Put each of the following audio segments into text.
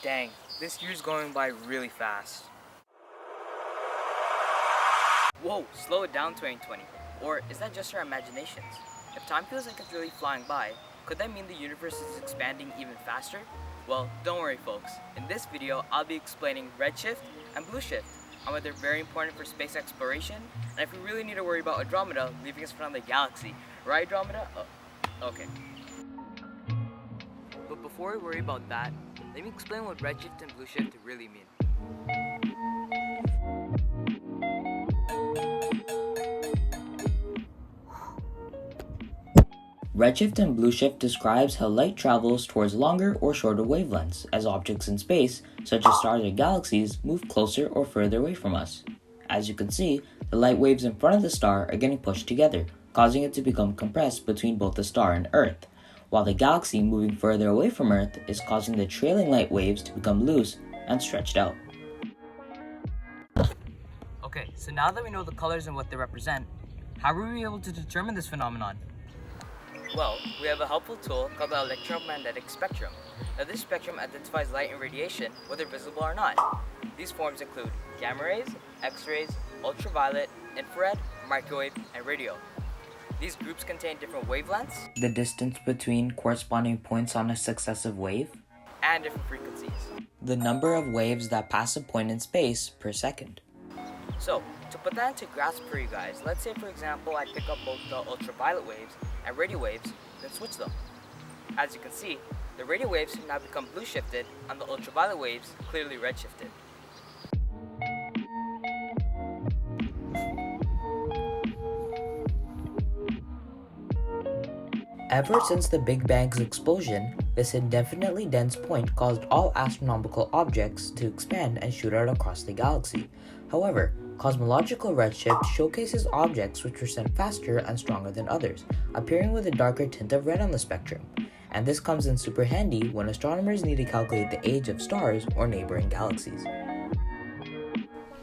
Dang, this year's going by really fast. Whoa, slow it down 2020. Or is that just our imaginations? If time feels like it's really flying by, could that mean the universe is expanding even faster? Well, don't worry folks. In this video, I'll be explaining Redshift and Blueshift and why they're very important for space exploration, and if we really need to worry about Andromeda leaving us from the galaxy. Right, Andromeda? Oh, okay. But before we worry about that, let me explain what Redshift and Blueshift really mean. Redshift and Blueshift describes how light travels towards longer or shorter wavelengths as objects in space, such as stars or galaxies, move closer or further away from us. As you can see, the light waves in front of the star are getting pushed together, causing it to become compressed between both the star and Earth, while the galaxy moving further away from Earth is causing the trailing light waves to become loose and stretched out. Okay, so now that we know the colors and what they represent, how were we able to determine this phenomenon? Well, we have a helpful tool called the electromagnetic spectrum. Now this spectrum identifies light and radiation, whether visible or not. These forms include gamma rays, X-rays, ultraviolet, infrared, microwave, and radio. These groups contain different wavelengths, The distance between corresponding points on a successive wave, and different frequencies. the number of waves that pass a point in space per second. So, to put that into grasp for you guys, let's say for example I pick up both the ultraviolet waves and radio waves, then switch them. As you can see, the radio waves now become blue shifted and the ultraviolet waves clearly red shifted. Ever since the Big Bang's explosion, this indefinitely dense point caused all astronomical objects to expand and shoot out across the galaxy. However, cosmological redshift showcases objects which were sent faster and stronger than others, appearing with a darker tint of red on the spectrum. And this comes in super handy when astronomers need to calculate the age of stars or neighboring galaxies.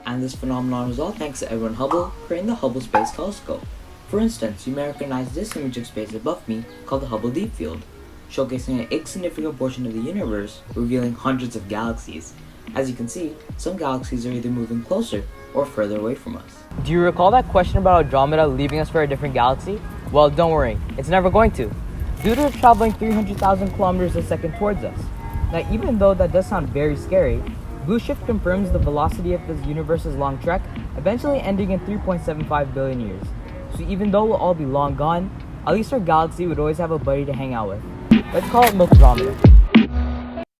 And this phenomenon was all thanks to Edwin Hubble creating the Hubble Space Telescope. For instance, you may recognize this image of space above me called the Hubble Deep Field, showcasing an insignificant portion of the universe, revealing hundreds of galaxies. As you can see, some galaxies are either moving closer or further away from us. Do you recall that question about Andromeda leaving us for a different galaxy? Well, don't worry, it's never going to, due to it traveling 300,000 kilometers a second towards us. Now, even though that does sound very scary, Blueshift confirms the velocity of this universe's long trek, eventually ending in 3.75 billion years. So even though we'll all be long gone, at least our galaxy would always have a buddy to hang out with. Let's call it Milk Andromeda.